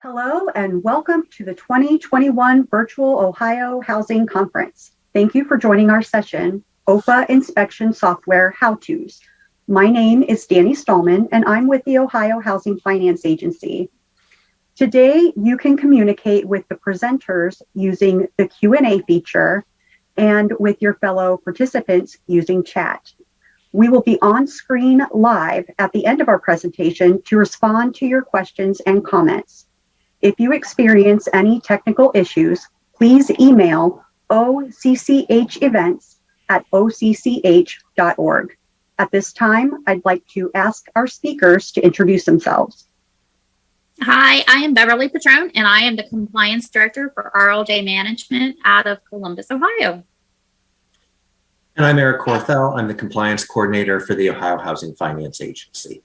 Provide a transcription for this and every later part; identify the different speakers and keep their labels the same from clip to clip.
Speaker 1: Hello and welcome to the 2021 Virtual Ohio Housing Conference. Thank you for joining our session, OHFA Inspection Software How-Tos. My name is Danny Stallman and I'm with the Ohio Housing Finance Agency. Today, you can communicate with the presenters using the Q&A feature and with your fellow participants using chat. We will be on screen live at the end of our presentation to respond to your questions and comments. If you experience any technical issues, please email occhevents@occh.org. At this time, I'd like to ask our speakers to introduce themselves.
Speaker 2: Hi, I am Beverly Patrone, and I am the Compliance Director for RLJ Management out of Columbus, Ohio.
Speaker 3: And I'm Eric Korthel. I'm the Compliance Coordinator for the Ohio Housing Finance Agency.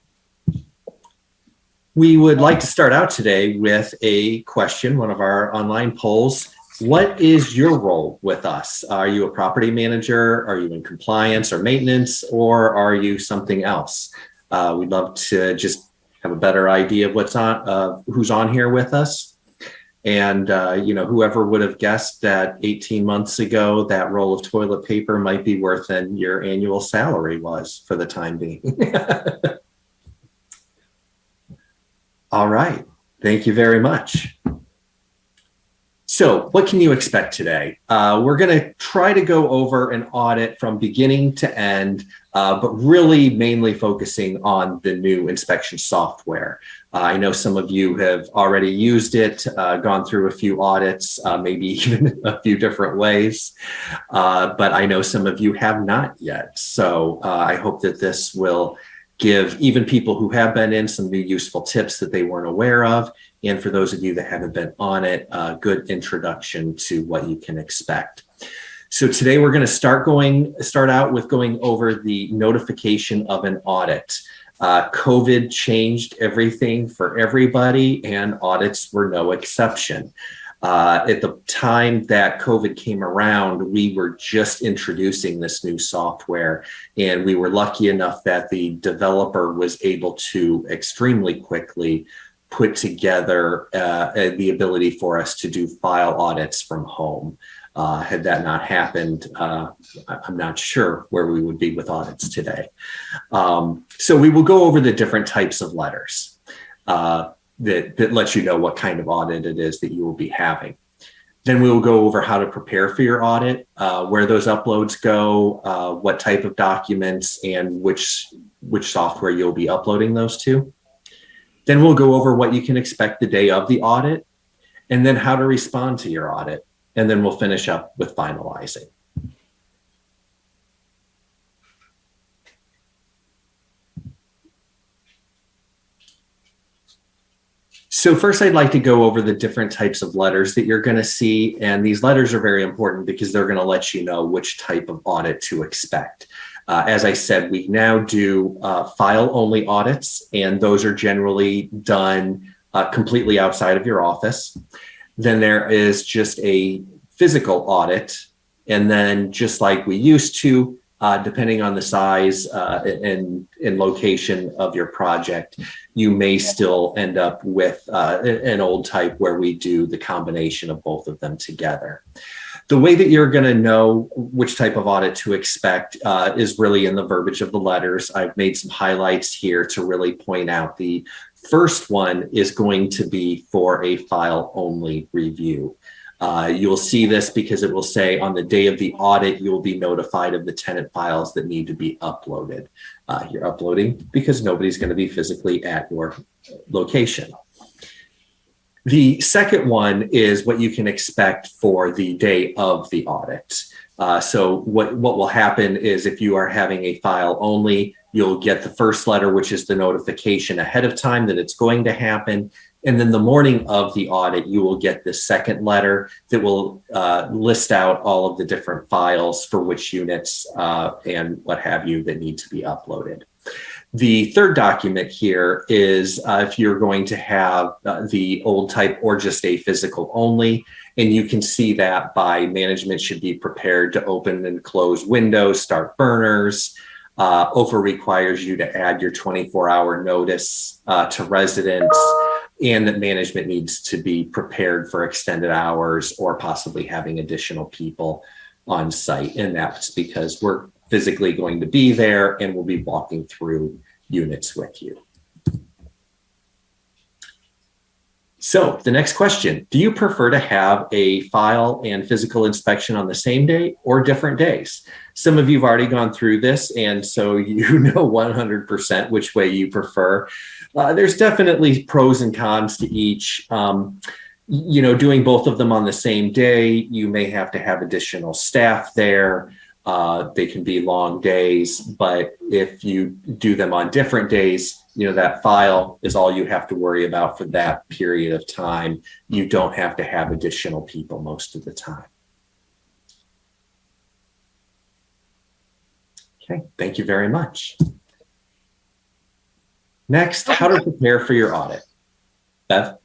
Speaker 3: We would like to start out today with a question, one of our online polls. What is your role with us? Are you a property manager? Are you in compliance or maintenance, or are you something else? We'd love to just have a better idea of what's on, who's on here with us. And whoever would have guessed that 18 months ago that roll of toilet paper might be worth than your annual salary was for the time being. All right, thank you very much. So what can you expect today? We're gonna try to go over an audit from beginning to end, but really mainly focusing on the new inspection software. I know some of you have already used it, gone through a few audits, maybe even a few different ways, but I know some of you have not yet. So I hope that this will give even people who have been in some new useful tips that they weren't aware of. And for those of you that haven't been on it, a good introduction to what you can expect. So today we're going to start out with going over the notification of an audit. COVID changed everything for everybody, and audits were no exception. At the time that COVID came around, we were just introducing this new software, and we were lucky enough that the developer was able to extremely quickly put together the ability for us to do file audits from home. Had that not happened, I'm not sure where we would be with audits today. So we will go over the different types of letters that lets you know what kind of audit it is that you will be having. Then we will go over how to prepare for your audit, where those uploads go, what type of documents, and which software you'll be uploading those to. Then we'll go over what you can expect the day of the audit, and then how to respond to your audit. And then we'll finish up with finalizing. So first, I'd like to go over the different types of letters that you're going to see. And these letters are very important because they're going to let you know which type of audit to expect. As I said, we now do file-only audits, and those are generally done completely outside of your office. Then there is just a physical audit. And then just like we used to, depending on the size and location of your project, you may still end up with an old type where we do the combination of both of them together. The way that you're going to know which type of audit to expect is really in the verbiage of the letters. I've made some highlights here to really point out. The first one is going to be for a file-only review. You'll see this because it will say on the day of the audit, you will be notified of the tenant files that need to be uploaded. You're uploading because nobody's going to be physically at your location. The second one is what you can expect for the day of the audit. So what will happen is if you are having a file only, you'll get the first letter, which is the notification ahead of time that it's going to happen. And then the morning of the audit, you will get the second letter that will list out all of the different files for which units and what have you that need to be uploaded. The third document here is if you're going to have the old type or just a physical only, and you can see that by management should be prepared to open and close windows, start burners. OHFA requires you to add your 24-hour notice to residents. and that management needs to be prepared for extended hours or possibly having additional people on site. And that's because we're physically going to be there and we'll be walking through units with you. So the next question, do you prefer to have a file and physical inspection on the same day or different days? Some of you have already gone through this, and so you know 100% which way you prefer. There's definitely pros and cons to each. Doing both of them on the same day, you may have to have additional staff there. They can be long days, but if you do them on different days, that file is all you have to worry about for that period of time. You don't have to have additional people most of the time. Okay, thank you very much. Next, how to prepare for your audit. Bev?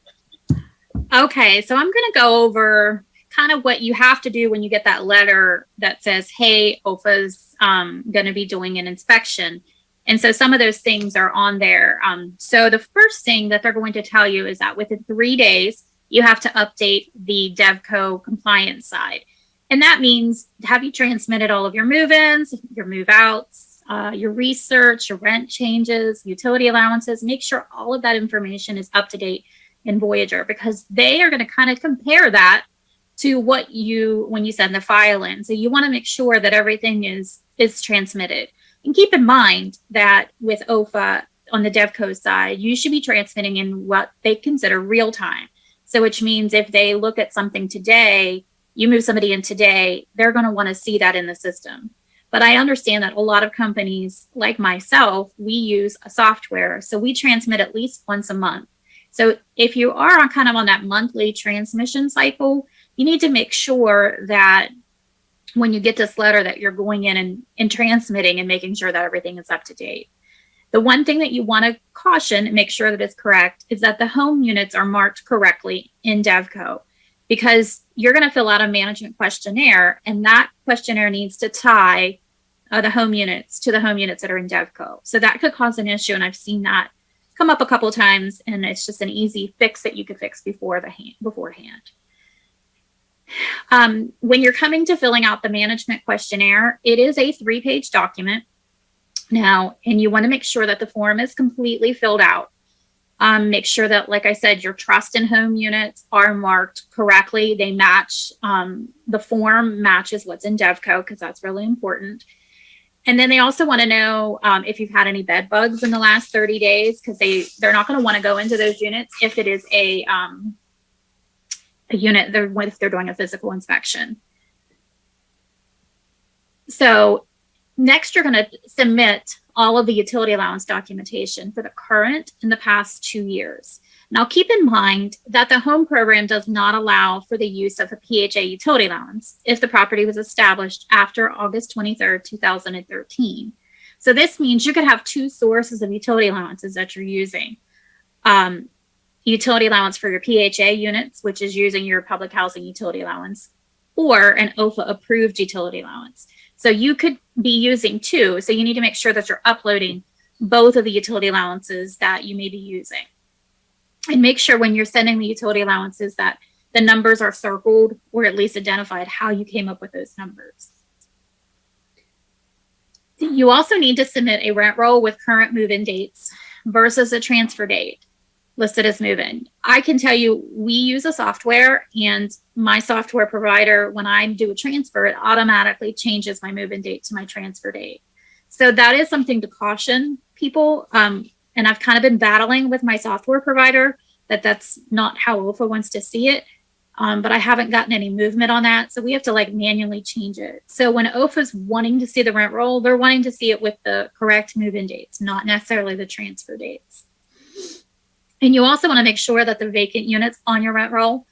Speaker 2: Okay, so I'm going to go over kind of what you have to do when you get that letter that says, hey, OHFA's going to be doing an inspection. And so some of those things are on there. So the first thing that they're going to tell you is that within 3 days, you have to update the DevCo compliance side. And that means, have you transmitted all of your move-ins, your move-outs, your research, your rent changes, utility allowances? Make sure all of that information is up to date in Voyager, because they are going to kind of compare that to when you send the file in. So you want to make sure that everything is transmitted. And keep in mind that with OHFA on the DevCo side, you should be transmitting in what they consider real time. So which means if they look at something today, you move somebody in today, they're going to want to see that in the system. But I understand that a lot of companies like myself, we use a software. So we transmit at least once a month. So if you are kind of on that monthly transmission cycle, you need to make sure that when you get this letter that you're going in and transmitting and making sure that everything is up to date. The one thing that you want to caution and make sure that it's correct is that the home units are marked correctly in DevCo, because you're going to fill out a management questionnaire, and that questionnaire needs to tie the home units to the home units that are in DevCo. So that could cause an issue, and I've seen that come up a couple of times, and it's just an easy fix that you could fix beforehand. When you're coming to filling out the management questionnaire, it is a 3-page document now, and you want to make sure that the form is completely filled out. Make sure that, like I said, your trust and home units are marked correctly. They match, the form matches what's in DevCo, because that's really important. And then they also want to know if you've had any bed bugs in the last 30 days, because they're not going to want to go into those units if it is a unit if they're doing a physical inspection. So next, you're going to submit all of the utility allowance documentation for the current and the past 2 years. Now, keep in mind that the home program does not allow for the use of a PHA utility allowance if the property was established after August 23rd, 2013. So this means you could have 2 sources of utility allowances that you're using. Utility allowance for your PHA units, which is using your public housing utility allowance, or an OHFA approved utility allowance. So you could be using 2. So you need to make sure that you're uploading both of the utility allowances that you may be using. And make sure when you're sending the utility allowances that the numbers are circled, or at least identified how you came up with those numbers. You also need to submit a rent roll with current move-in dates versus a transfer date listed as move-in. I can tell you, we use a software, and my software provider, when I do a transfer, it automatically changes my move-in date to my transfer date. So that is something to caution people. And I've kind of been battling with my software provider that that's not how OHFA wants to see it. But I haven't gotten any movement on that. So we have to manually change it. So when OHFA's wanting to see the rent roll, they're wanting to see it with the correct move-in dates, not necessarily the transfer dates. And you also want to make sure that the vacant units on your rent roll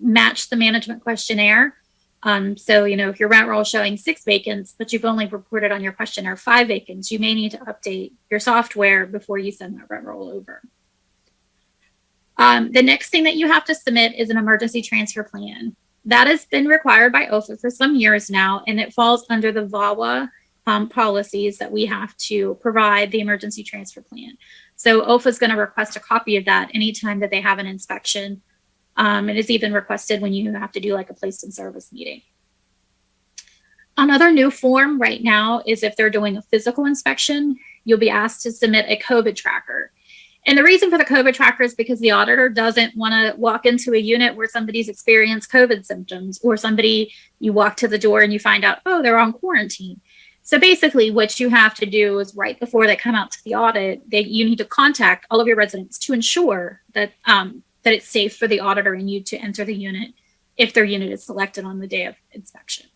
Speaker 2: match the management questionnaire. So, if your rent roll is showing 6 vacants, but you've only reported on your questionnaire 5 vacants, you may need to update your software before you send that rent roll over. The next thing that you have to submit is an emergency transfer plan. That has been required by OHFA for some years now, and it falls under the VAWA policies that we have to provide the emergency transfer plan. So OHFA is going to request a copy of that anytime that they have an inspection. It is even requested when you have to do like a placed in service meeting. Another new form right now is if they're doing a physical inspection, you'll be asked to submit a COVID tracker. And the reason for the COVID tracker is because the auditor doesn't want to walk into a unit where somebody's experienced COVID symptoms, or somebody, you walk to the door and you find out, oh, they're on quarantine. So basically what you have to do is right before they come out to the audit, you need to contact all of your residents to ensure that, that it's safe for the auditor and you to enter the unit if their unit is selected on the day of inspection.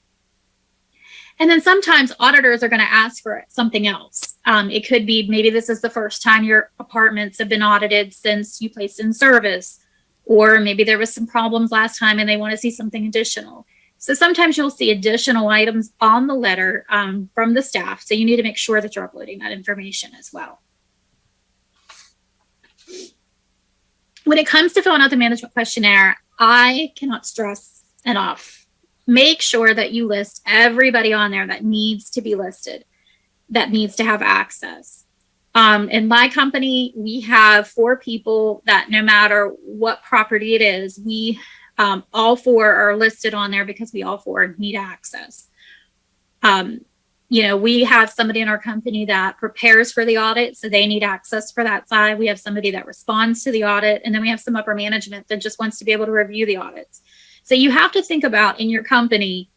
Speaker 2: And then sometimes auditors are going to ask for something else. It could be maybe this is the first time your apartments have been audited since you placed in service, or maybe there was some problems last time and they want to see something additional. So sometimes you'll see additional items on the letter from the staff. So you need to make sure that you're uploading that information as well. When it comes to filling out the management questionnaire, I cannot stress enough. Make sure that you list everybody on there that needs to be listed, that needs to have access. In my company, we have 4 people that no matter what property it is, we all 4 are listed on there because we all 4 need access. You know, we have somebody in our company that prepares for the audit, so they need access for that side. We have somebody that responds to the audit, and then we have some upper management that just wants to be able to review the audits. So you have to think about in your company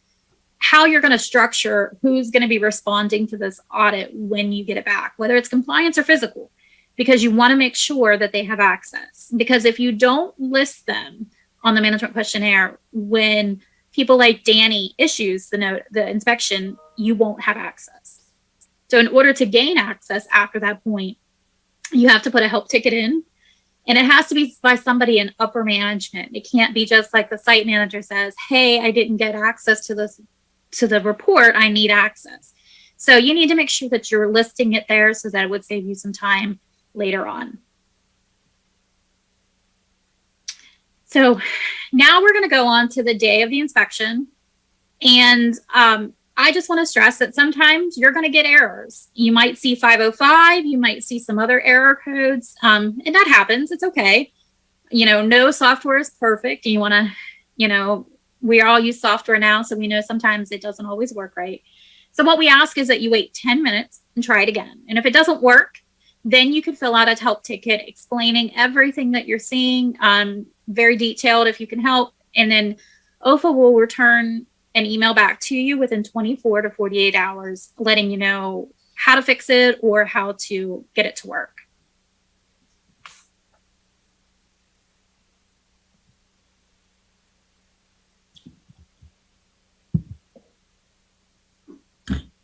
Speaker 2: how you're going to structure who's going to be responding to this audit when you get it back, whether it's compliance or physical, because you want to make sure that they have access. Because if you don't list them on the management questionnaire, when people like Danny issues the inspection, you won't have access. So in order to gain access after that point, you have to put a help ticket in. And it has to be by somebody in upper management. It can't be just like the site manager says, hey, I didn't get access to this, to the report, I need access. So you need to make sure that you're listing it there so that it would save you some time later on. So now we're going to go on to the day of the inspection. And I just want to stress that sometimes you're going to get errors. You might see 505, you might see some other error codes, and that happens. It's okay. You know, no software is perfect. You want to, you know, we all use software now, so we know sometimes it doesn't always work right. So what we ask is that you wait 10 minutes and try it again. And if it doesn't work, then you can fill out a help ticket explaining everything that you're seeing, very detailed if you can help. And then OHFA will return an email back to you within 24 to 48 hours, letting you know how to fix it or how to get it to work.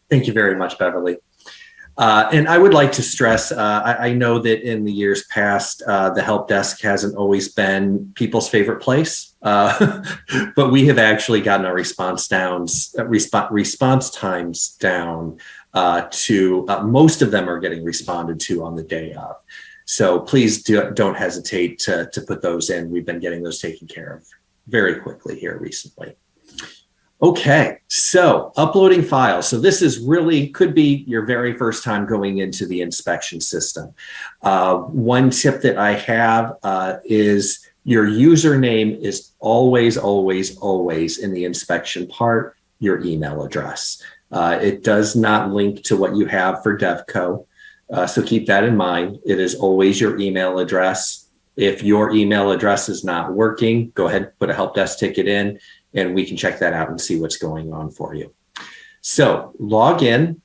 Speaker 3: Thank you very much, Beverly. And I would like to stress, I know that in the years past, the help desk hasn't always been people's favorite place, but we have actually gotten our response times down to most of them are getting responded to on the day of. So please don't hesitate to put those in. We've been getting those taken care of very quickly here recently. Okay, so uploading files. So this is really could be your very first time going into the inspection system. One tip that I have is your username is always, always, always in the inspection part, your email address. It does not link to what you have for DevCo. So keep that in mind. It is always your email address. If your email address is not working, go ahead, put a help desk ticket in, and we can check that out and see what's going on for you. So log in.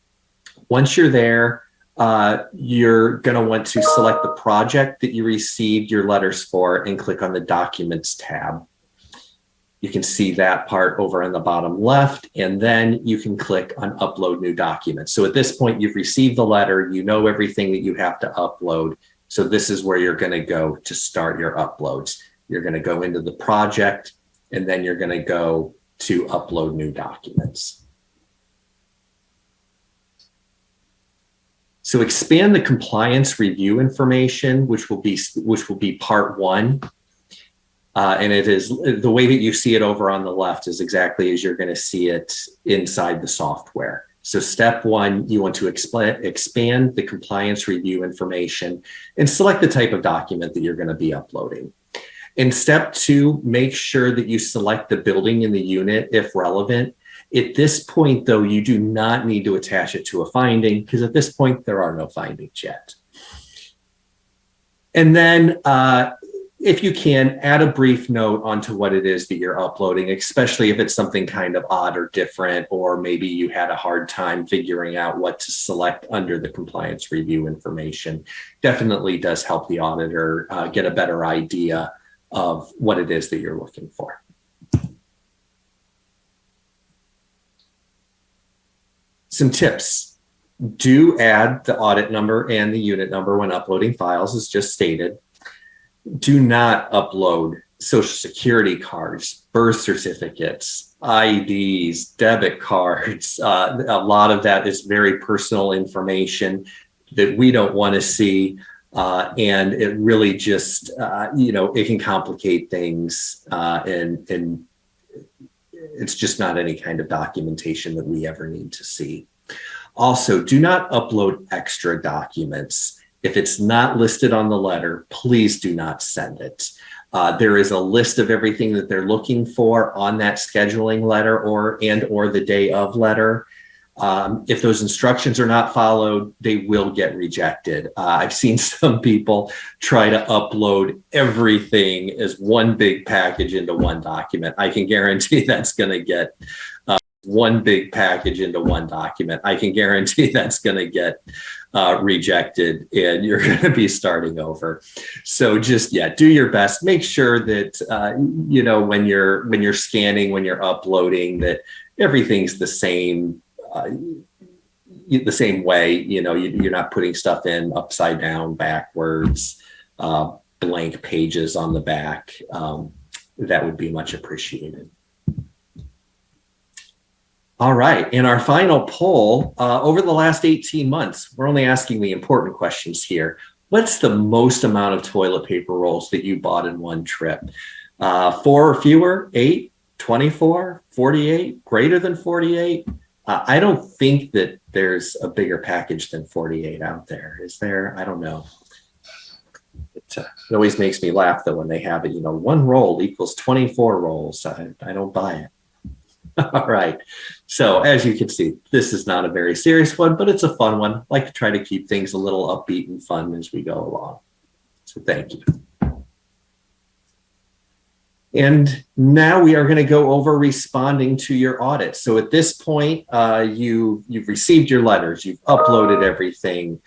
Speaker 3: Once you're there, you're going to want to select the project that you received your letters for and click on the Documents tab. You can see that part over on the bottom left, and then you can click on Upload New Documents. So at this point, you've received the letter, you know everything that you have to upload. So this is where you're going to go to start your uploads. You're going to go into the project, and then you're going to go to Upload New Documents. So expand the compliance review information, which will be part 1. And it is the way that you see it over on the left is exactly as you're going to see it inside the software. So step one, you want to expand the compliance review information and select the type of document that you're going to be uploading. In step two, make sure that you select the building and the unit if relevant. At this point, though, you do not need to attach it to a finding because at this point, there are no findings yet. And then if you can, add a brief note onto what it is that you're uploading, especially if it's something kind of odd or different, or maybe you had a hard time figuring out what to select under the compliance review information. Definitely does help the auditor get a better idea of what it is that you're looking for. Some tips. Do add the audit number and the unit number when uploading files, as just stated. Do not upload social security cards, birth certificates, IDs, debit cards. A lot of that is very personal information that we don't want to see. And it really just, it can complicate things and it's just not any kind of documentation that we ever need to see. Also, do not upload extra documents. If it's not listed on the letter, please do not send it. There is a list of everything that they're looking for on that scheduling letter or the day of letter. If those instructions are not followed, they will get rejected. I've seen some people try to upload everything as one big package into one document. I can guarantee that's going to get one big package into one document. I can guarantee that's going to get rejected and you're going to be starting over. So just, do your best. Make sure that, when you're scanning, when you're uploading, that everything's the same way, you're not putting stuff in upside down, backwards, blank pages on the back. That would be much appreciated. All right. In our final poll, over the last 18 months, we're only asking the important questions here. What's the most amount of toilet paper rolls that you bought in one trip? 4 or fewer, 8, 24, 48, greater than 48? I don't think that there's a bigger package than 48 out there. Is there? I don't know. It always makes me laugh though when they have it, one roll equals 24 rolls. I don't buy it. All right. So as you can see, this is not a very serious one, but it's a fun one. I like to try to keep things a little upbeat and fun as we go along. So thank you. And now we are going to go over responding to your audit. So at this point, you've received your letters, you've uploaded everything.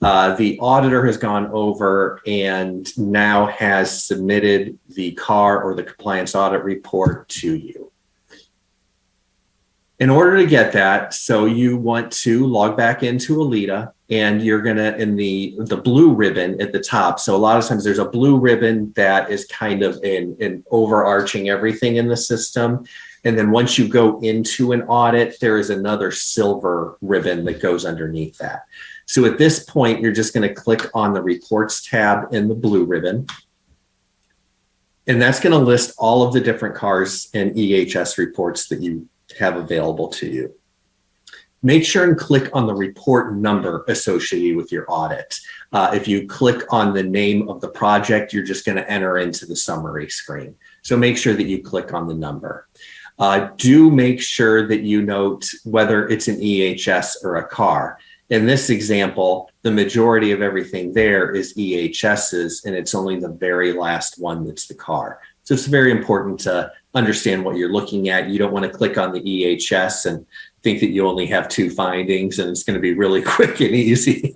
Speaker 3: The auditor has gone over and now has submitted the CAR or the compliance audit report to you. In order to get that, so you want to log back into Alita and you're going to, in the blue ribbon at the top. So a lot of times there's a blue ribbon that is kind of an overarching everything in the system. And then once you go into an audit, there is another silver ribbon that goes underneath that. So at this point, you're just going to click on the reports tab in the blue ribbon. And that's going to list all of the different CARs and EHS reports that you have available to you. Make sure and click on the report number associated with your audit. If you click on the name of the project, you're just going to enter into the summary screen. So make sure that you click on the number. Do make sure that you note whether it's an EHS or a CAR. In this example, the majority of everything there is EHSs, and it's only the very last one that's the CAR. So it's very important to understand what you're looking at. You don't want to click on the EHS and think that you only have 2 findings and it's going to be really quick and easy.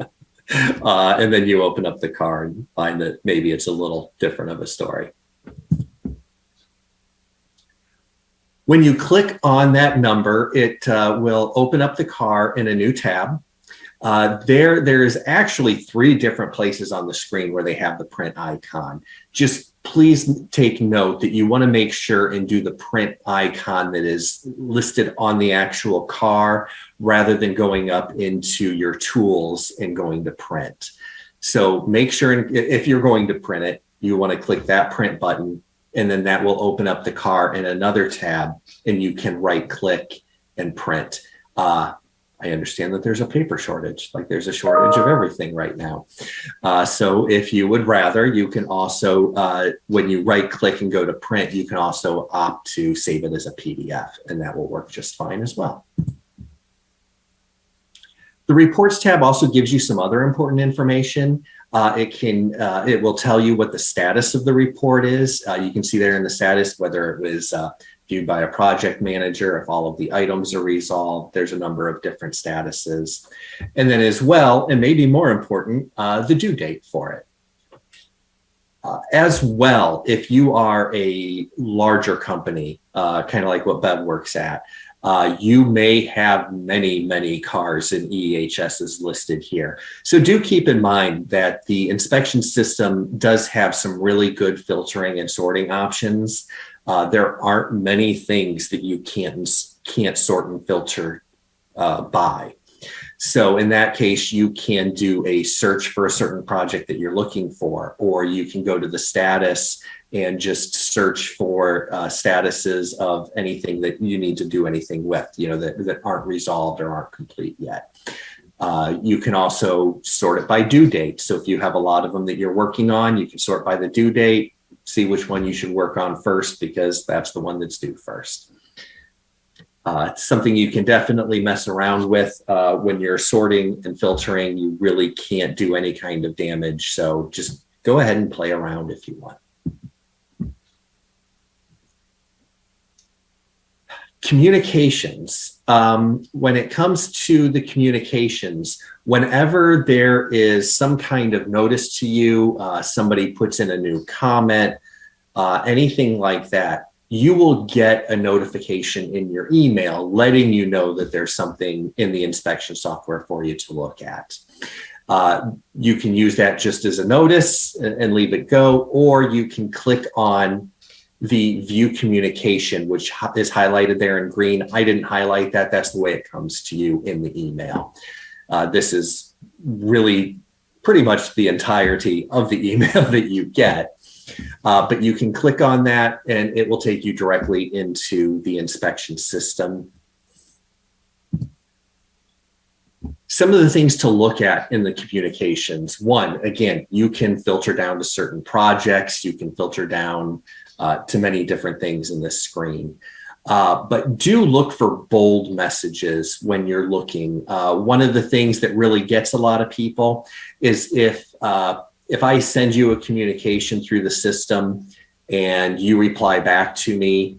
Speaker 3: And then you open up the CAR and find that maybe it's a little different of a story. When you click on that number, it will open up the CAR in a new tab. There's actually 3 different places on the screen where they have the print icon. Just please take note that you want to make sure and do the print icon that is listed on the actual CAR rather than going up into your tools and going to print. So make sure if you're going to print it, you want to click that print button, and then that will open up the CAR in another tab and you can right click and print. I understand that there's a paper shortage, like there's a shortage of everything right now. So if you would rather, you can also, when you right click and go to print, you can also opt to save it as a PDF, and that will work just fine as well. The reports tab also gives you some other important information. It will tell you what the status of the report is. You can see there in the status whether it was viewed by a project manager, if all of the items are resolved. There's a number of different statuses. And then as well, and maybe more important, the due date for it. As well, if you are a larger company, kind of like what Bev works at, you may have many cars and EHSs listed here. So do keep in mind that the inspection system does have some really good filtering and sorting options. There aren't many things that you can't sort and filter by. So in that case, you can do a search for a certain project that you're looking for, or you can go to the status and just search for statuses of anything that you need to do anything with, that aren't resolved or aren't complete yet. You can also sort it by due date. So if you have a lot of them that you're working on, you can sort by the due date, see which one you should work on first, because that's the one that's due first. It's something you can definitely mess around with when you're sorting and filtering. You really can't do any kind of damage. So just go ahead and play around if you want. Communications. When it comes to the communications, whenever there is some kind of notice to you, somebody puts in a new comment, anything like that, you will get a notification in your email letting you know that there's something in the inspection software for you to look at. You can use that just as a notice and leave it go, or you can click on the view communication, which is highlighted there in green. I didn't highlight that. That's the way it comes to you in the email. This is really pretty much the entirety of the email that you get. But you can click on that and it will take you directly into the inspection system. Some of the things to look at in the communications. One, again, you can filter down to certain projects. You can filter down to many different things in this screen. But do look for bold messages when you're looking. One of the things that really gets a lot of people is if I send you a communication through the system and you reply back to me,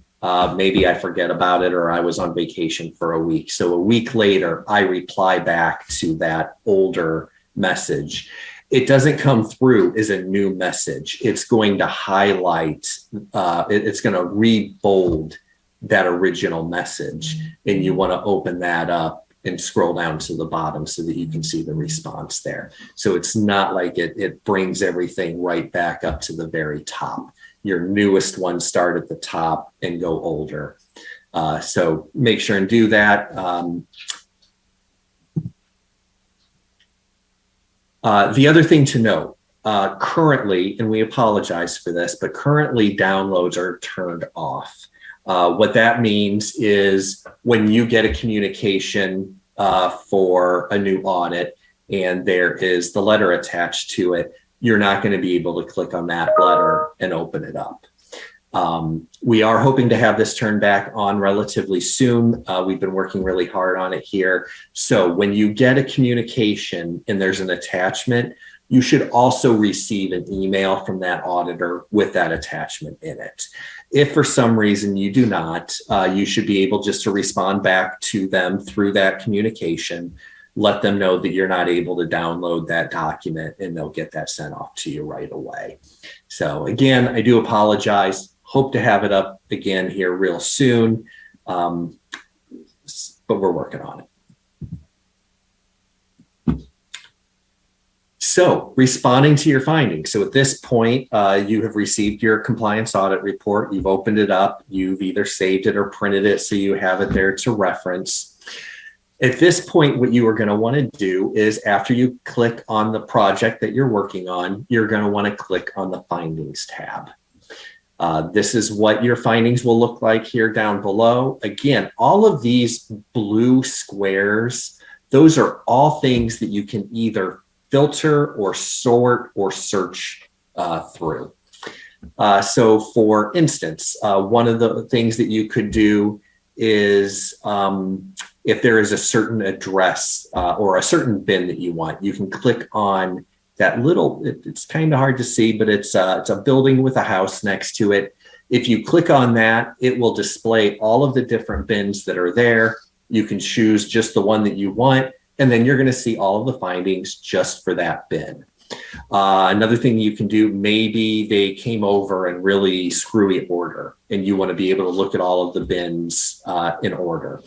Speaker 3: maybe I forget about it or I was on vacation for a week. So a week later, I reply back to that older message. It doesn't come through as a new message. It's going to highlight, it's going to rebold that original message. And you want to open that up and scroll down to the bottom so that you can see the response there. So it's not like it brings everything right back up to the very top. Your newest ones start at the top and go older. So make sure and do that. The other thing to note, currently, and we apologize for this, but currently downloads are turned off. What that means is when you get a communication for a new audit and there is the letter attached to it, you're not going to be able to click on that letter and open it up. We are hoping to have this turned back on relatively soon. We've been working really hard on it here. So when you get a communication and there's an attachment, you should also receive an email from that auditor with that attachment in it. If for some reason you do not, you should be able just to respond back to them through that communication, let them know that you're not able to download that document and they'll get that sent off to you right away. So again, I do apologize. Hope to have it up again here real soon, but we're working on it. So responding to your findings. So at this point, you have received your compliance audit report. You've opened it up. You've either saved it or printed it so you have it there to reference. At this point, what you are going to want to do is after you click on the project that you're working on, you're going to want to click on the findings tab. This is what your findings will look like here down below. Again, all of these blue squares those are all things that you can either filter or sort or search through. So for instance, one of the things that you could do is if there is a certain address or a certain bin that you want, you can click on that little, it's kind of hard to see, but it's a building with a house next to it. If you click on that, it will display all of the different bins that are there. You can choose just the one that you want, and then you're going to see all of the findings just for that bin. Another thing you can do, maybe they came over in really screwy order and you want to be able to look at all of the bins in order.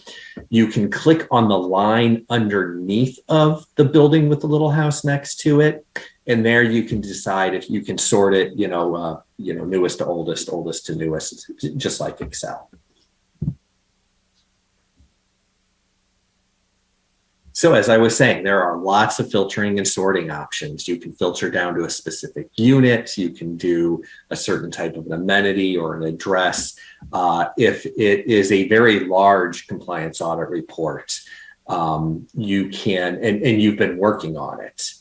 Speaker 3: You can click on the line underneath of the building with the little house next to it. And there you can decide if you can sort it, newest to oldest, oldest to newest, just like Excel. So as I was saying, there are lots of filtering and sorting options. You can filter down to a specific unit. You can do a certain type of an amenity or an address. If it is a very large compliance audit report, you can, and you've been working on it.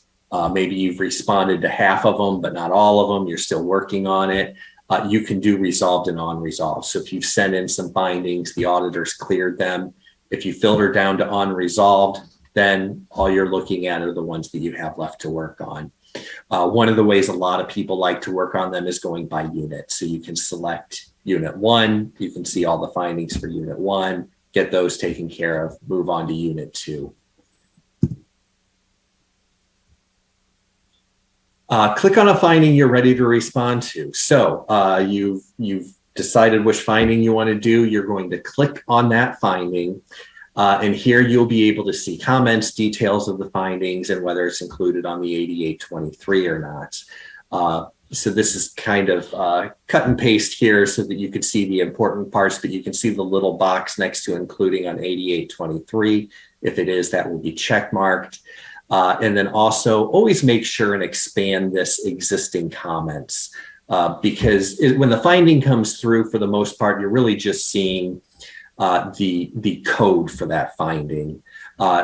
Speaker 3: Maybe you've responded to half of them, but not all of them. You're still working on it. You can do resolved and unresolved. So if you've sent in some findings, the auditors cleared them. If you filter down to unresolved, then all you're looking at are the ones that you have left to work on. One of the ways a lot of people like to work on them is going by unit. So you can select unit 1, you can see all the findings for unit 1, get those taken care of, move on to unit 2. Click on a finding you're ready to respond to. So you've decided which finding you want to do. You're going to click on that finding. And here you'll be able to see comments, details of the findings, and whether it's included on the 8823 or not. So this is kind of cut and paste here so that you can see the important parts, but you can see the little box next to including on 8823. If it is, that will be check marked. And then also always make sure and expand this existing comments because when the finding comes through, for the most part, you're really just seeing the code for that finding.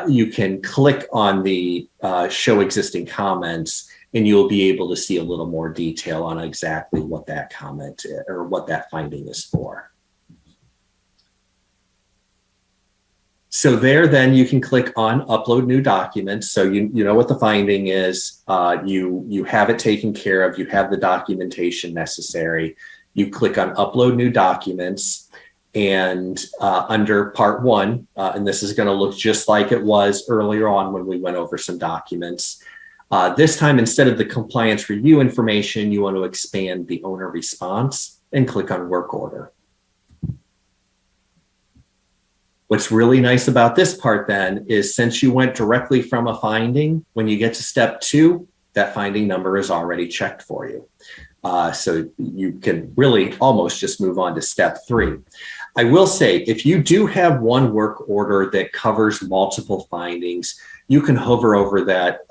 Speaker 3: You can click on the show existing comments and you'll be able to see a little more detail on exactly what that comment or what that finding is for. So there, then you can click on upload new documents. So you know what the finding is, you have it taken care of, you have the documentation necessary. You click on upload new documents. And under part 1, and this is going to look just like it was earlier on when we went over some documents. This time, instead of the compliance review information, you want to expand the owner response and click on work order. What's really nice about this part then is since you went directly from a finding, when you get to step 2, that finding number is already checked for you. So you can really almost just move on to step 3. I will say, if you do have one work order that covers multiple findings, you can hover over that,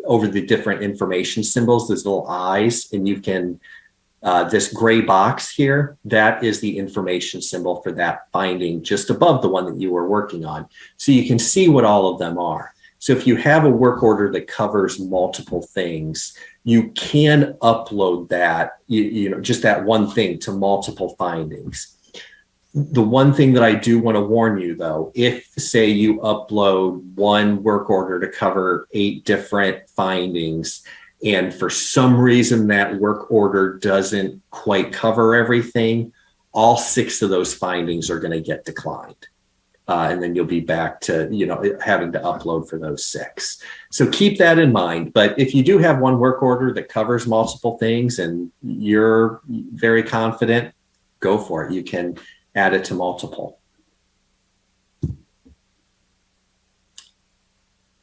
Speaker 3: over the different information symbols, those little eyes, and you can, this gray box here, that is the information symbol for that finding just above the one that you were working on. So you can see what all of them are. So if you have a work order that covers multiple things, you can upload that, just that one thing to multiple findings. The one thing that I do want to warn you, though, if, say, you upload one work order to cover 8 different findings, and for some reason that work order doesn't quite cover everything, all 6 of those findings are going to get declined. And then you'll be back to, having to upload for those 6. So keep that in mind. But if you do have one work order that covers multiple things and you're very confident, go for it. You can add it to multiple.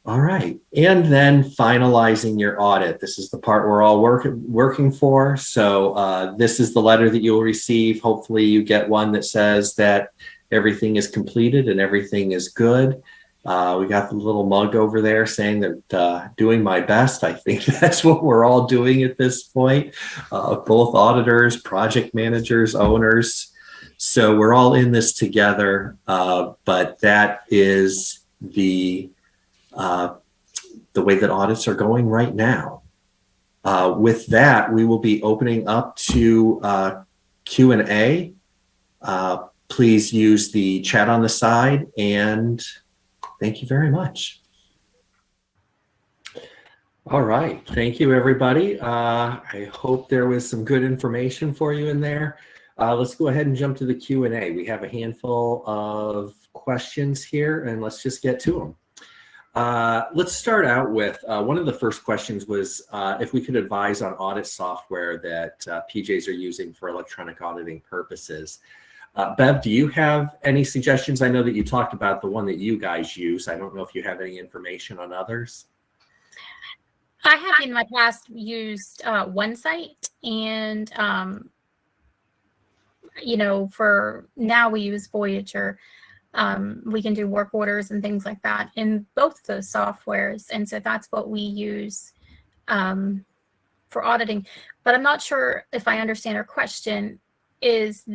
Speaker 3: All right. And then finalizing your audit. This is the part we're all working for. So this is the letter that you'll receive. Hopefully you get one that says that everything is completed and everything is good. We got the little mug over there saying that doing my best. I think that's what we're all doing at this point. Both auditors, project managers, owners. So we're all in this together. But that is the the way that audits are going right now. With that, we will be opening up to Q&A. Please use the chat on the side, and thank you very much. All right. Thank you, everybody. I hope there was some good information for you in there. Let's go ahead and jump to the Q&A. We have a handful of questions here, and let's just get to them. Let's start out with one of the first questions was if we could advise on audit software that PJs are using for electronic auditing purposes. Bev, do you have any suggestions? I know that you talked about the one that you guys use. I don't know if you have any information on others.
Speaker 2: I have in my past used OneSite, and for now we use Voyager. We can do work orders and things like that in both those softwares, and so that's what we use for auditing. But I'm not sure if I understand her question. Is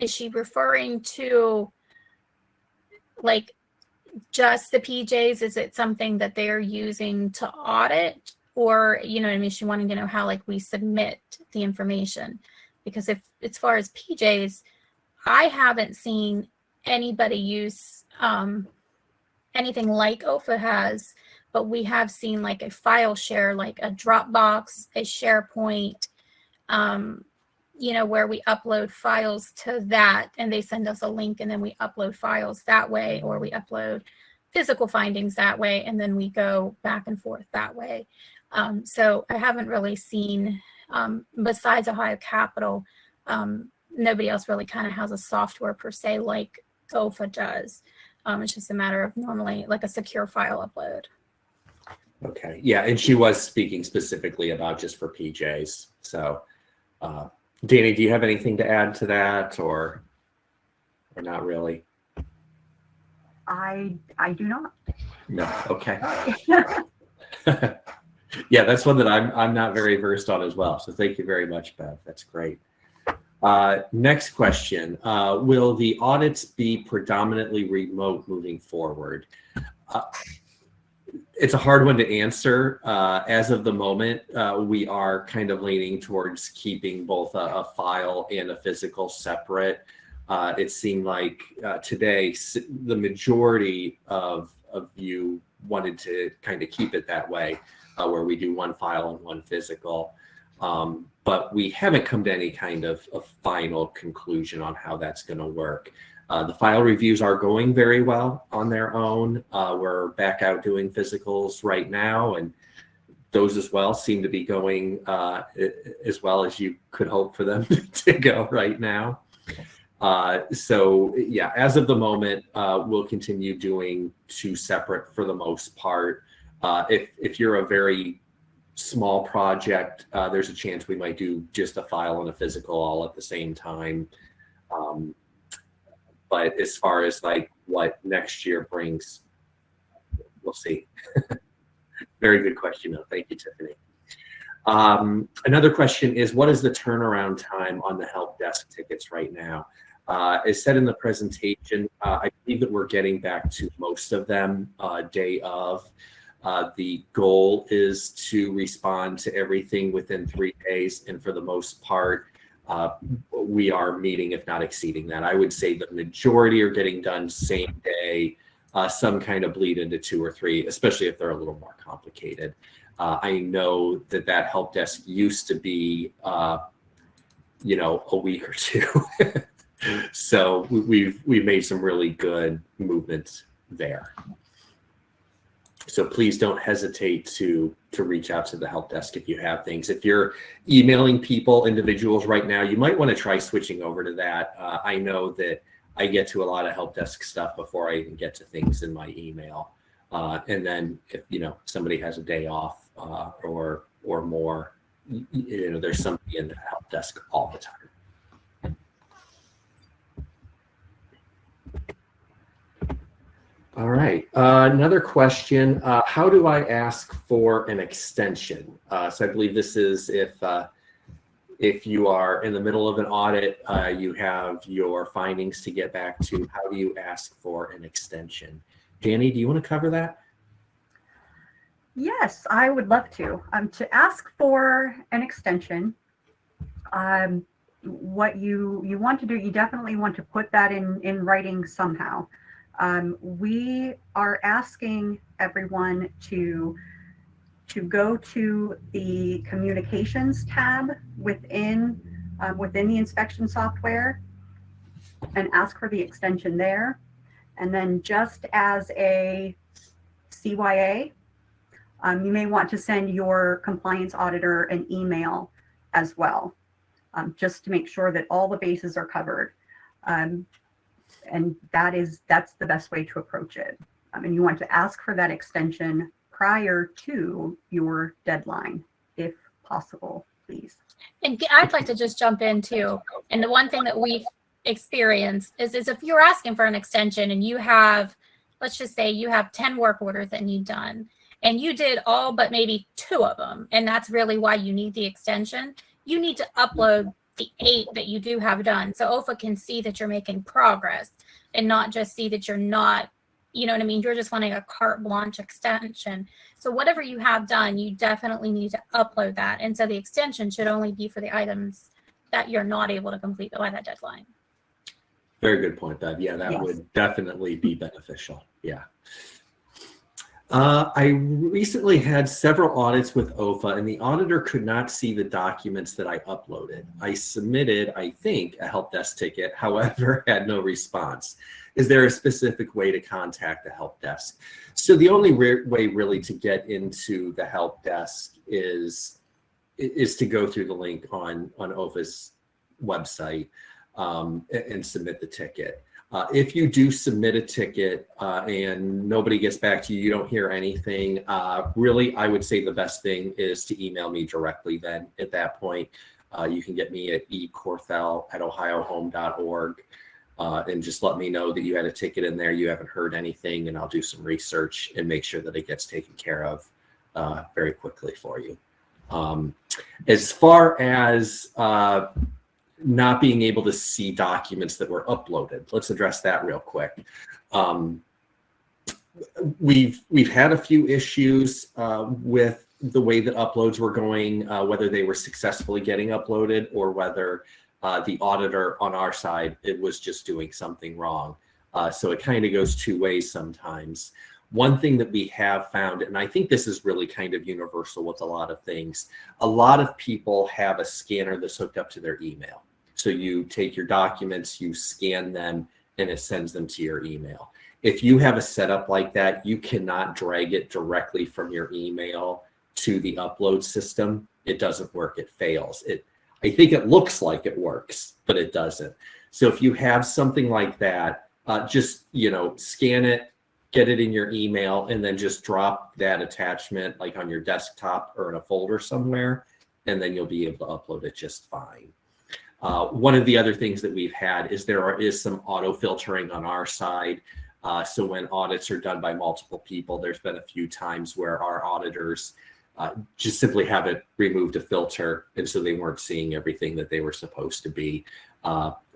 Speaker 2: she referring to like just the PJs? Is it something that they're using to audit, or she wanting to know how like we submit the information? Because if as far as PJs, I haven't seen anybody use anything like OHFA has, but we have seen like a file share, like a Dropbox, a SharePoint, where we upload files to that, and they send us a link, and then we upload files that way, or we upload physical findings that way, and then we go back and forth that way. So I haven't really seen, besides Ohio Capital, nobody else really kind of has a software per se like OHFA does. It's just a matter of normally like a secure file upload.
Speaker 3: Okay. Yeah. And she was speaking specifically about just for PJs. So, Danny, do you have anything to add to that or not really?
Speaker 1: I do not.
Speaker 3: No. Okay. Yeah, that's one that I'm not very versed on as well. So thank you very much, Bev. That's great. Next question. Will the audits be predominantly remote moving forward? It's a hard one to answer. As of the moment, we are kind of leaning towards keeping both a file and a physical separate. It seemed like today, the majority of you wanted to kind of keep it that way, where we do one file and one physical. But we haven't come to any kind of final conclusion on how that's going to work. The file reviews are going very well on their own. We're back out doing physicals right now, and those as well seem to be going as well as you could hope for them to go right now. So yeah, as of the moment, we'll continue doing two separate for the most part. If you're a very small project, there's a chance we might do just a file and a physical all at the same time. But as far as like what next year brings, we'll see. Very good question, though. Thank you, Tiffany. Another question is, what is the turnaround time on the help desk tickets right now? As said in the presentation, I believe that we're getting back to most of them day of. The goal is to respond to everything within 3 days, and for the most part, we are meeting, if not exceeding that. I would say the majority are getting done same day. Some kind of bleed into 2 or 3, especially if they're a little more complicated. I know that help desk used to be, a week or 2. So we've made some really good movements there. So please don't hesitate to reach out to the help desk if you have things. If you're emailing people, individuals right now, you might want to try switching over to that. I know that I get to a lot of help desk stuff before I even get to things in my email. And then if somebody has a day off or more, there's somebody in the help desk all the time. All right. Another question. How do I ask for an extension? So I believe this is if you are in the middle of an audit, you have your findings to get back to. How do you ask for an extension? Danny, do you want to cover that?
Speaker 1: Yes, I would love to. To ask for an extension, what you want to do, you definitely want to put that in writing somehow. We are asking everyone to go to the communications tab within the inspection software and ask for the extension there. And then just as a CYA, you may want to send your compliance auditor an email as well, just to make sure that all the bases are covered. And that's the best way to approach it. And you want to ask for that extension prior to your deadline, if possible, please.
Speaker 4: And I'd like to just jump in too. And the one thing that we've experienced is if you're asking for an extension and you have, let's just say you have 10 work orders that need done, and you did all but maybe 2 of them, and that's really why you need the extension, you need to upload the 8 that you do have done. So OHFA can see that you're making progress and not just see that you're not, you know what I mean? You're just wanting a carte blanche extension. So whatever you have done, you definitely need to upload that. And so the extension should only be for the items that you're not able to complete by that deadline.
Speaker 3: Very good point, Bev. Yeah, that would definitely be beneficial. Yeah. I recently had several audits with OHFA, and the auditor could not see the documents that I uploaded. I submitted, I think, a help desk ticket, however, had no response. Is there a specific way to contact the help desk? So the only way really to get into the help desk is to go through the link on OHFA's website and submit the ticket. If you do submit a ticket and nobody gets back to you, you don't hear anything, really, I would say the best thing is to email me directly then. At that point, you can get me at ecorthell@ohiohome.org and just let me know that you had a ticket in there, you haven't heard anything, and I'll do some research and make sure that it gets taken care of very quickly for you. As far as not being able to see documents that were uploaded, let's address that real quick. We've had a few issues with the way that uploads were going, whether they were successfully getting uploaded or whether the auditor on our side, it was just doing something wrong. So it kind of goes 2 ways sometimes. One thing that we have found, and I think this is really kind of universal with a lot of things, a lot of people have a scanner that's hooked up to their email. So you take your documents, you scan them, and it sends them to your email. If you have a setup like that, you cannot drag it directly from your email to the upload system. It doesn't work, it fails. I think it looks like it works, but it doesn't. So if you have something like that, just, scan it, get it in your email, and then just drop that attachment like on your desktop or in a folder somewhere, and then you'll be able to upload it just fine. One of the other things that we've had is there is some auto filtering on our side. So when audits are done by multiple people, there's been a few times where our auditors just simply haven't removed a filter, and so they weren't seeing everything that they were supposed to be.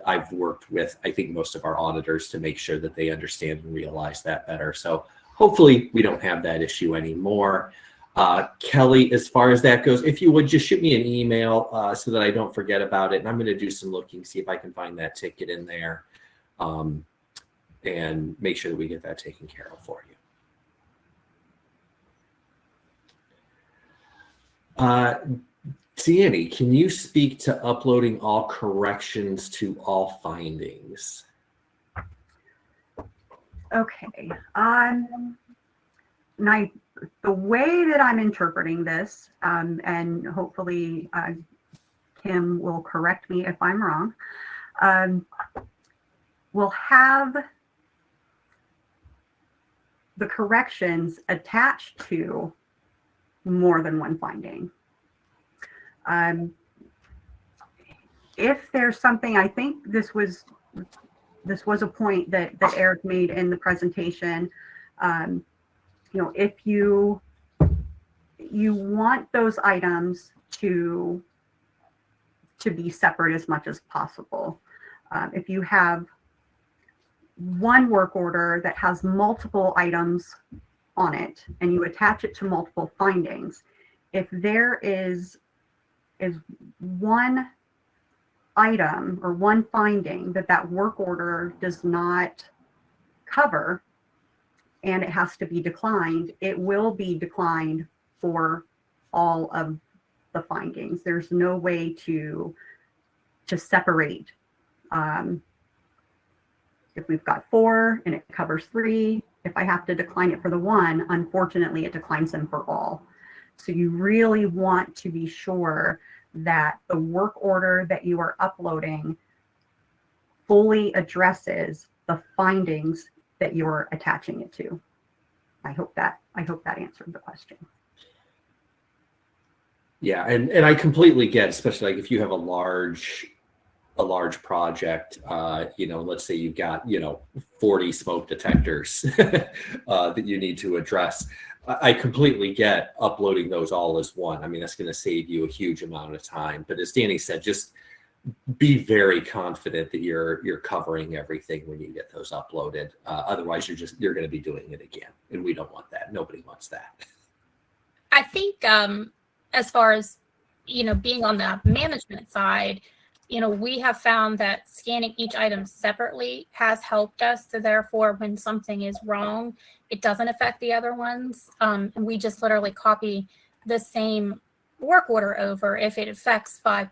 Speaker 3: I've worked with, I think, most of our auditors to make sure that they understand and realize that better. So hopefully we don't have that issue anymore. Kelly, as far as that goes, if you would just shoot me an email so that I don't forget about it. And I'm going to do some looking, see if I can find that ticket in there and make sure that we get that taken care of for you. Danny, can you speak to uploading all corrections to all findings?
Speaker 1: Okay. Now, the way that I'm interpreting this, and hopefully Kim will correct me if I'm wrong, we'll have the corrections attached to more than one finding. If there's something, I think this was a point that Eric made in the presentation. If you want those items to be separate as much as possible. If you have, one work order that has multiple items on it and you attach it to multiple findings, if there is one item or one finding that work order does not cover and it has to be declined, it will be declined for all of the findings. There's no way to separate. If we've got 4 and it covers 3, if I have to decline it for the one, unfortunately, it declines them for all. So you really want to be sure that the work order that you are uploading fully addresses the findings that you're attaching it to. I hope that answered the question.
Speaker 3: Yeah, and I completely get, especially like if you have a large project, let's say you've got 40 smoke detectors that you need to address. I completely get uploading those all as one. I mean, that's going to save you a huge amount of time. But as Danny said, just be very confident that you're covering everything when you get those uploaded. Otherwise, you're going to be doing it again, and we don't want that. Nobody wants that.
Speaker 4: I think as far as being on the management side, we have found that scanning each item separately has helped us. So therefore, when something is wrong, it doesn't affect the other ones. And we just literally copy the same work order over. If it affects 5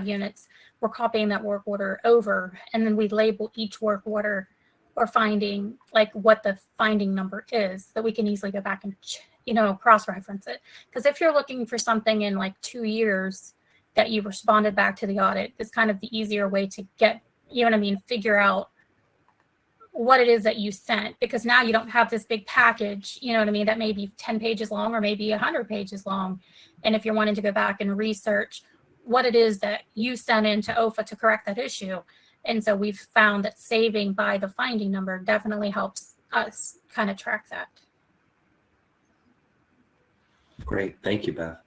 Speaker 4: units, we're copying that work order over. And then we label each work order or finding like what the finding number is, that we can easily go back and, cross-reference it. Because if you're looking for something in like 2 years, that you responded back to the audit, is kind of the easier way to get, figure out what it is that you sent, because now you don't have this big package, that may be 10 pages long or maybe 100 pages long. And if you're wanting to go back and research what it is that you sent into OHFA to correct that issue. And so we've found that saving by the finding number definitely helps us kind of track that.
Speaker 3: Great. Thank you, Beth.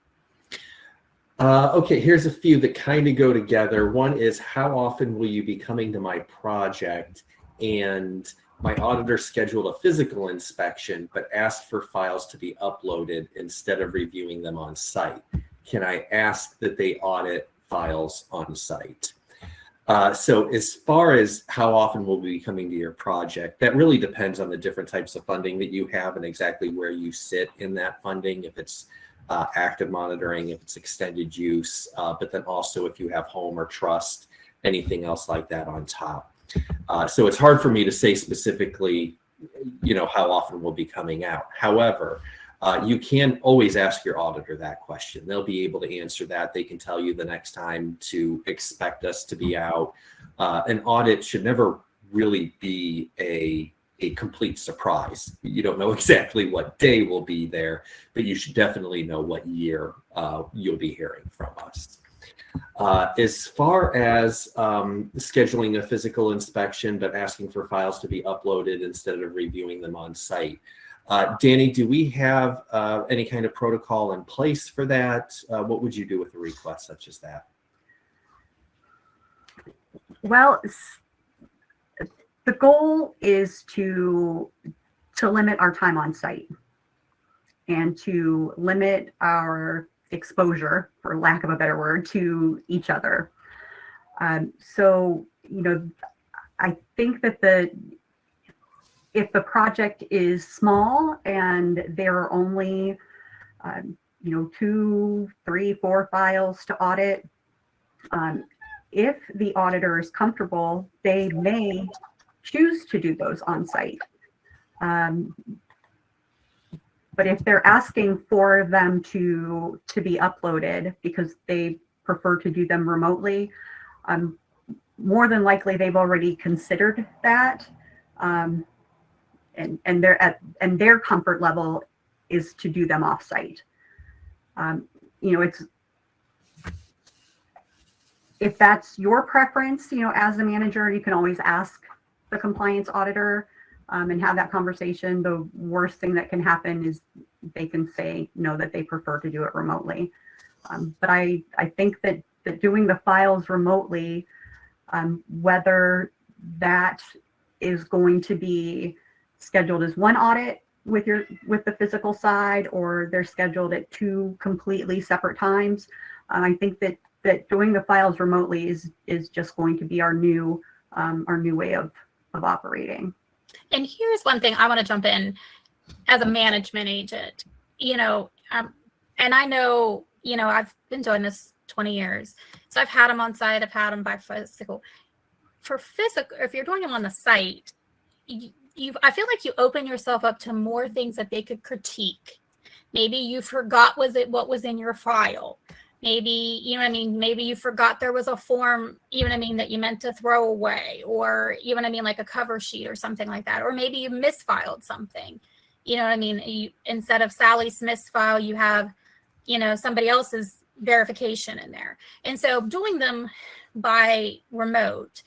Speaker 3: Okay, here's a few that kind of go together. One is, how often will you be coming to my project? And my auditor scheduled a physical inspection, but asked for files to be uploaded instead of reviewing them on site. Can I ask that they audit files on site? So as far as how often we'll be coming to your project, that really depends on the different types of funding that you have and exactly where you sit in that funding. If it's active monitoring, if it's extended use, but then also if you have home or trust, anything else like that on top. So it's hard for me to say specifically, how often we'll be coming out. However, you can always ask your auditor that question. They'll be able to answer that. They can tell you the next time to expect us to be out. An audit should never really be a complete surprise. You don't know exactly what day we'll be there, but you should definitely know what year you'll be hearing from us. As far as scheduling a physical inspection, but asking for files to be uploaded instead of reviewing them on site. Danny, do we have any kind of protocol in place for that? What would you do with a request such as that?
Speaker 1: Well, the goal is to limit our time on site and to limit our exposure, for lack of a better word, to each other. So, I think that if the project is small and there are only, 2, 3, 4 files to audit, if the auditor is comfortable, they may choose to do those on site. But if they're asking for them to be uploaded because they prefer to do them remotely, more than likely they've already considered that, and their comfort level is to do them off site. It's, if that's your preference, as a manager, you can always ask the compliance auditor and have that conversation. The worst thing that can happen is they can say no, that they prefer to do it remotely. But I think that doing the files remotely, whether that is going to be scheduled as one audit with the physical side, or they're scheduled at two completely separate times. I think that doing the files remotely is just going to be our new way of operating.
Speaker 4: And here's one thing I want to jump in as a management agent, and I know, I've been doing this 20 years. So I've had them on site, I've had them by physical. For physical, if you're doing them on the site, I feel like you open yourself up to more things that they could critique. Maybe you forgot what was in your file. Maybe, maybe you forgot there was a form, that you meant to throw away, or, like a cover sheet or something like that. Or maybe you misfiled something. Instead of Sally Smith's file, you have, somebody else's verification in there. And so doing them by remote,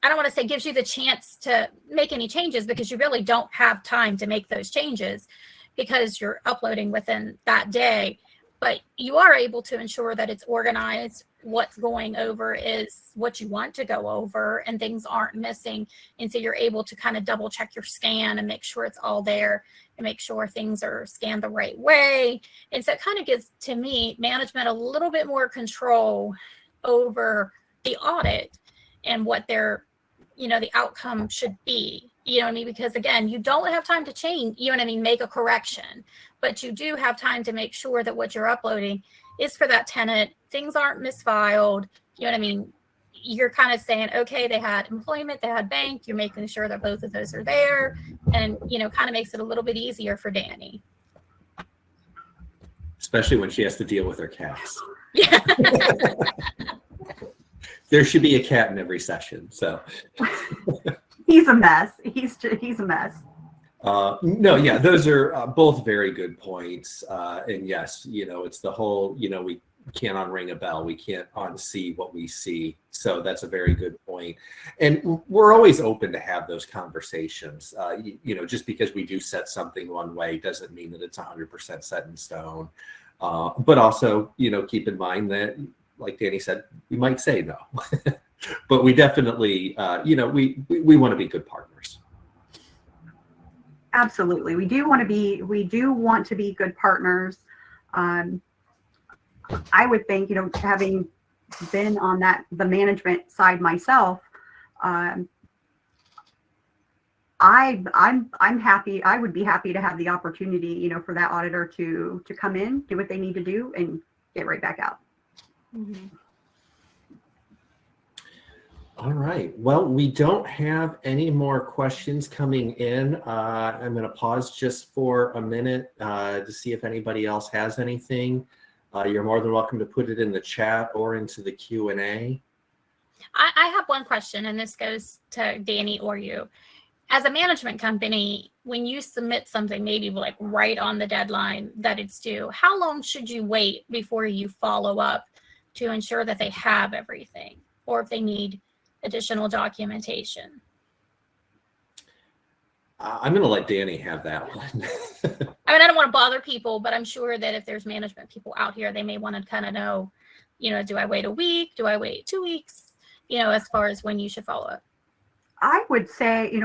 Speaker 4: I don't want to say gives you the chance to make any changes, because you really don't have time to make those changes because you're uploading within that day. But you are able to ensure that it's organized. What's going over is what you want to go over, and things aren't missing. And so you're able to kind of double check your scan and make sure it's all there, and make sure things are scanned the right way. And so it kind of gives, to me, management a little bit more control over the audit and what their, the outcome should be. Because again, you don't have time to change, make a correction, but you do have time to make sure that what you're uploading is for that tenant. Things aren't misfiled. You're kind of saying, okay, they had employment, they had bank. You're making sure that both of those are there, and, kind of makes it a little bit easier for Danny.
Speaker 3: Especially when she has to deal with her cats.
Speaker 4: Yeah.
Speaker 3: There should be a cat in every session. So
Speaker 1: he's a mess. He's a mess.
Speaker 3: No, yeah, those are both very good points. And yes, it's the whole, we can't unring a bell. We can't unsee what we see. So that's a very good point. And we're always open to have those conversations. Just because we do set something one way doesn't mean that it's 100% set in stone. But also, keep in mind that, like Danny said, we might say no, but we definitely, we want to be good partners.
Speaker 1: Absolutely. We do want to be good partners. I would think, having been on the management side myself, I'm happy. I would be happy to have the opportunity, for that auditor to come in, do what they need to do, and get right back out.
Speaker 4: Mm-hmm.
Speaker 3: All right. Well, we don't have any more questions coming in. I'm going to pause just for a minute to see if anybody else has anything. You're more than welcome to put it in the chat or into the Q&A.
Speaker 4: I have one question, and this goes to Danny or you. As a management company, when you submit something, maybe like right on the deadline that it's due, how long should you wait before you follow up to ensure that they have everything, or if they need additional documentation?
Speaker 3: I'm going to let Danny have that one.
Speaker 4: I don't want to bother people, but I'm sure that if there's management people out here, they may want to kind of know, do I wait a week? Do I wait 2 weeks? As far as when you should follow up.
Speaker 1: I would say,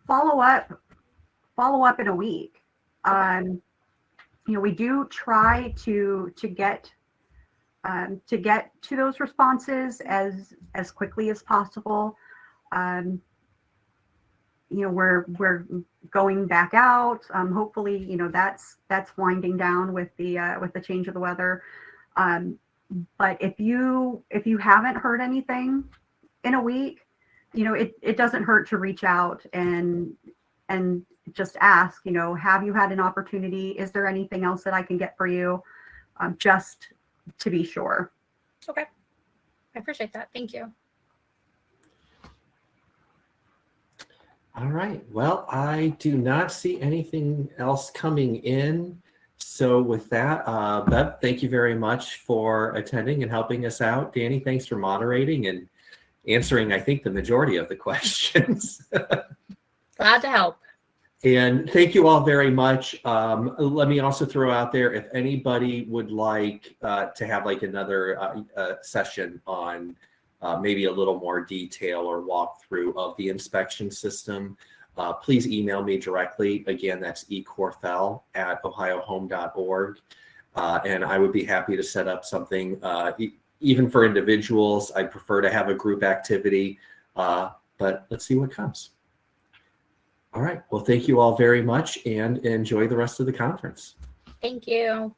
Speaker 1: follow up in a week.
Speaker 4: Okay.
Speaker 1: We do try to get to those responses as quickly as possible. We're going back out. Hopefully, that's winding down with the change of the weather. But if you haven't heard anything in a week, it doesn't hurt to reach out and just ask, have you had an opportunity? Is there anything else that I can get for you? Just to be sure.
Speaker 4: Okay. I appreciate that. Thank you.
Speaker 3: All right. Well, I do not see anything else coming in. So with that, Bev, thank you very much for attending and helping us out. Danny, thanks for moderating and answering, I think, the majority of the questions.
Speaker 4: Glad to help.
Speaker 3: And thank you all very much. Let me also throw out there, if anybody would like to have like another session on maybe a little more detail or walkthrough of the inspection system, please email me directly. Again, that's ecorthel@ohiohome.org. And I would be happy to set up something, even for individuals. I prefer to have a group activity, but let's see what comes. All right. Well, thank you all very much and enjoy the rest of the conference.
Speaker 4: Thank you.